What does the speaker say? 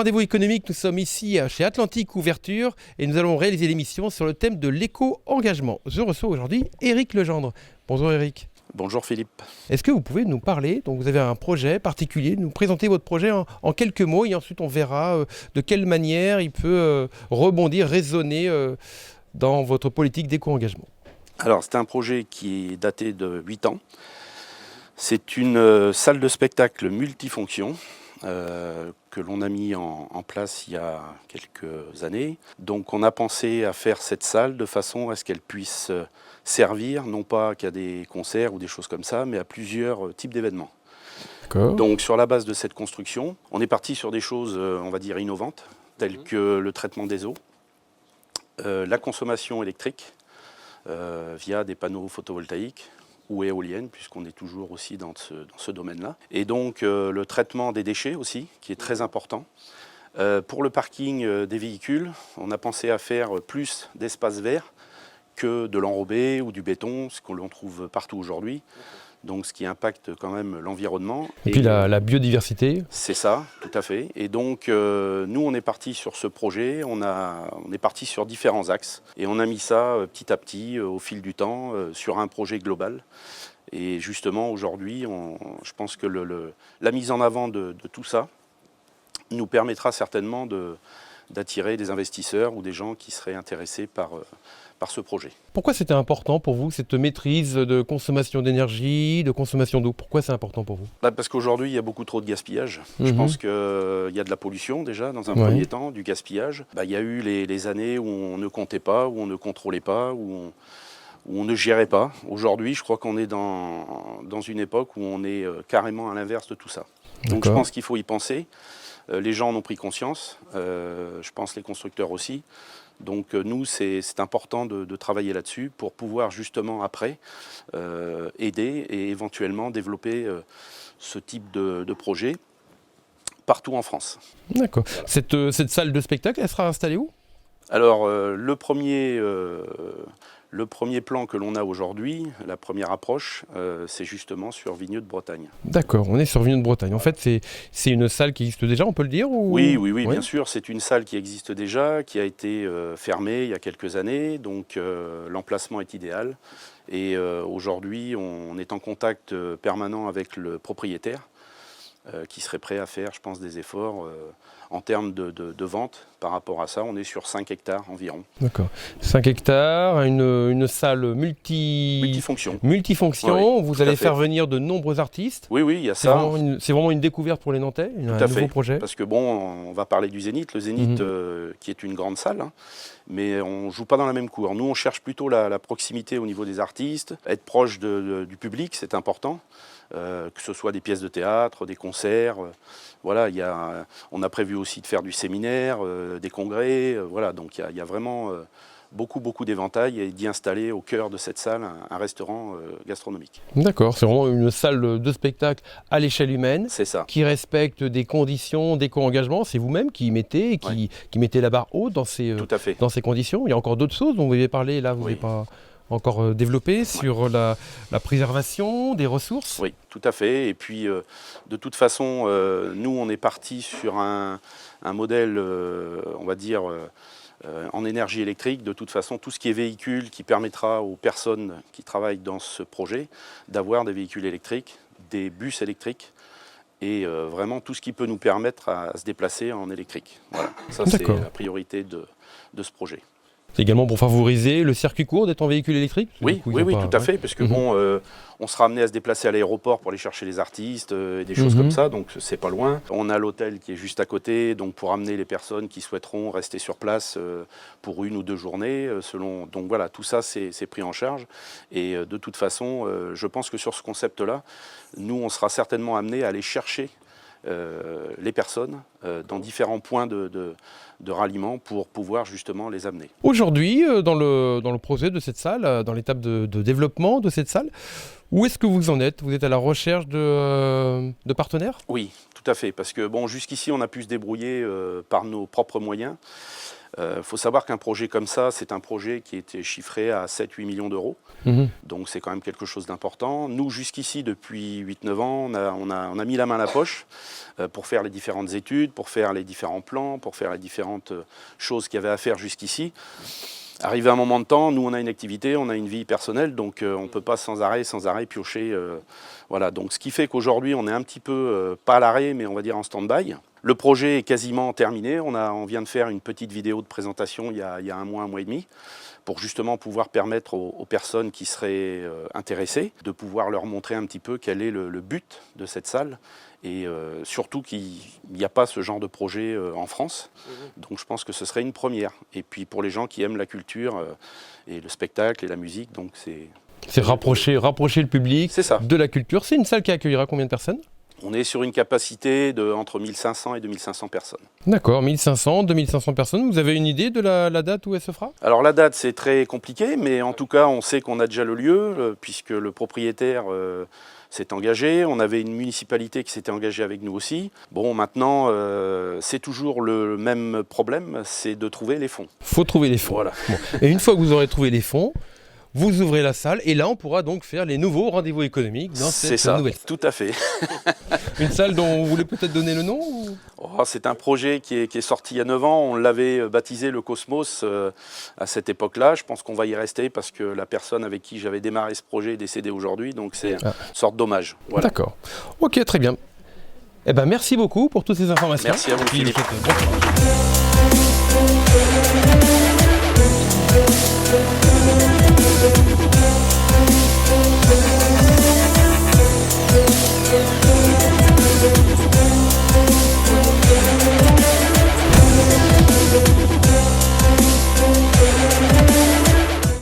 Rendez-vous économique, nous sommes ici chez Atlantique Ouverture et nous allons réaliser l'émission sur le thème de l'éco-engagement. Je reçois aujourd'hui Éric Legendre. Bonjour Éric. Bonjour Philippe. Est-ce que vous pouvez nous parler, donc vous avez un projet particulier, nous présenter votre projet en quelques mots et ensuite on verra de quelle manière il peut rebondir, résonner dans votre politique d'éco-engagement. Alors c'est un projet qui est daté de 8 ans. C'est une salle de spectacle multifonction que l'on a mis en place il y a quelques années. Donc on a pensé à faire cette salle de façon à ce qu'elle puisse servir, non pas qu'à des concerts ou des choses comme ça, mais à plusieurs types d'événements. D'accord. Donc sur la base de cette construction, on est parti sur des choses, on va dire, innovantes, telles que le traitement des eaux, la consommation électrique via des panneaux photovoltaïques, ou éoliennes, puisqu'on est toujours aussi dans ce domaine-là. Et donc le traitement des déchets aussi, qui est très important. Pour le parking des véhicules, on a pensé à faire plus d'espaces verts que de l'enrobé ou du béton, ce que l'on trouve partout aujourd'hui. Donc ce qui impacte quand même l'environnement. Et puis la biodiversité. C'est ça, tout à fait. Et donc nous on est parti sur ce projet, on est parti sur différents axes et on a mis ça petit à petit au fil du temps sur un projet global. Et justement aujourd'hui, je pense que la mise en avant de tout ça nous permettra certainement d'attirer des investisseurs ou des gens qui seraient intéressés par ce projet. Pourquoi c'était important pour vous, cette maîtrise de consommation d'énergie, de consommation d'eau? Pourquoi c'est important pour vous? Parce qu'aujourd'hui, il y a beaucoup trop de gaspillage. Je pense qu'il y a de la pollution déjà, dans un premier temps, du gaspillage. Il y a eu les années où on ne comptait pas, où on ne contrôlait pas, où on ne gérait pas. Aujourd'hui, je crois qu'on est dans une époque où on est carrément à l'inverse de tout ça. Donc je pense qu'il faut y penser. Les gens en ont pris conscience, je pense les constructeurs aussi. Donc nous, c'est important de travailler là-dessus pour pouvoir justement après aider et éventuellement développer ce type de projet partout en France. D'accord. Voilà. Cette salle de spectacle, elle sera installée où? Alors le premier plan que l'on a aujourd'hui, la première approche, c'est justement sur Vigneux de Bretagne. D'accord, on est sur Vigneux de Bretagne. En fait, c'est une salle qui existe déjà, on peut le dire ou... Oui, bien sûr. C'est une salle qui existe déjà, qui a été fermée il y a quelques années. Donc l'emplacement est idéal. Et aujourd'hui, on est en contact permanent avec le propriétaire qui serait prêt à faire, je pense, des efforts en termes de vente par rapport à ça. On est sur 5 hectares environ. D'accord. 5 hectares, une salle multifonction. Oui, vous allez faire venir de nombreux artistes. Oui, il y a ça. C'est vraiment une découverte pour les Nantais, un nouveau projet. Parce que on va parler du Zénith. Le Zénith qui est une grande salle, mais on ne joue pas dans la même cour. Nous, on cherche plutôt la proximité au niveau des artistes. Être proche du public, c'est important. Que ce soit des pièces de théâtre, des concerts, voilà, on a prévu aussi de faire du séminaire, des congrès, voilà, donc il y a vraiment beaucoup d'éventail et d'y installer au cœur de cette salle un restaurant gastronomique. D'accord, c'est vraiment une salle de spectacle à l'échelle humaine, c'est ça, qui respecte des conditions d'éco-engagement. C'est vous-même qui mettez la barre haute dans ces conditions. Il y a encore d'autres choses dont vous avez parlé, là vous n'avez pas encore développé sur la préservation des ressources. Oui, tout à fait. Et puis, de toute façon, nous, on est parti sur un modèle, on va dire, en énergie électrique. De toute façon, tout ce qui est véhicule qui permettra aux personnes qui travaillent dans ce projet d'avoir des véhicules électriques, des bus électriques, et vraiment tout ce qui peut nous permettre à se déplacer en électrique. Voilà, ça c'est la priorité de ce projet. C'est également pour favoriser le circuit court d'être en véhicule électrique? Oui, tout à fait, parce que on sera amené à se déplacer à l'aéroport pour aller chercher les artistes et des choses comme ça, donc c'est pas loin. On a l'hôtel qui est juste à côté, donc pour amener les personnes qui souhaiteront rester sur place pour 1 ou 2 journées, donc voilà, tout ça c'est pris en charge. Et de toute façon, je pense que sur ce concept-là, nous on sera certainement amené à aller chercher les personnes dans différents points de ralliement pour pouvoir justement les amener. Aujourd'hui, dans le projet de cette salle, dans l'étape de développement de cette salle, où est-ce que vous en êtes? Vous êtes à la recherche de partenaires? Oui, tout à fait, parce que jusqu'ici on a pu se débrouiller par nos propres moyens. Faut savoir qu'un projet comme ça, c'est un projet qui était chiffré à 7-8 millions d'euros. Donc c'est quand même quelque chose d'important. Nous, jusqu'ici, depuis 8-9 ans, on a mis la main à la poche pour faire les différentes études, pour faire les différents plans, pour faire les différentes choses qu'il y avait à faire jusqu'ici. Arrivé à un moment de temps, nous on a une activité, on a une vie personnelle, donc on ne peut pas sans arrêt piocher. Voilà. Donc ce qui fait qu'aujourd'hui on est un petit peu, pas à l'arrêt, mais on va dire en stand-by. Le projet est quasiment terminé, on vient de faire une petite vidéo de présentation il y a un mois et demi, pour justement pouvoir permettre aux personnes qui seraient intéressées de pouvoir leur montrer un petit peu quel est le but de cette salle. Et surtout qu'il n'y a pas ce genre de projet en France. Donc je pense que ce serait une première. Et puis pour les gens qui aiment la culture et le spectacle et la musique, donc c'est rapprocher le public de la culture. C'est une salle qui accueillera combien de personnes ? On est sur une capacité entre 1500 et 2500 personnes. D'accord, 1500, 2500 personnes. Vous avez une idée de la date où elle se fera ? Alors la date, c'est très compliqué, mais en tout cas, on sait qu'on a déjà le lieu, puisque le propriétaire s'est engagé. On avait une municipalité qui s'était engagée avec nous aussi. Bon, maintenant, c'est toujours le même problème, c'est de trouver les fonds. Il faut trouver les fonds. Voilà. Bon. Et une fois que vous aurez trouvé les fonds, vous ouvrez la salle et là, on pourra donc faire les nouveaux rendez-vous économiques dans cette nouvelle salle. Tout à fait. Une salle dont vous voulez peut-être donner le nom C'est un projet qui est sorti il y a 9 ans. On l'avait baptisé le Cosmos à cette époque-là. Je pense qu'on va y rester parce que la personne avec qui j'avais démarré ce projet est décédée aujourd'hui. Donc c'est une sorte d'hommage. Voilà. D'accord. Ok, très bien. Eh ben, merci beaucoup pour toutes ces informations. Merci à vous, Philippe.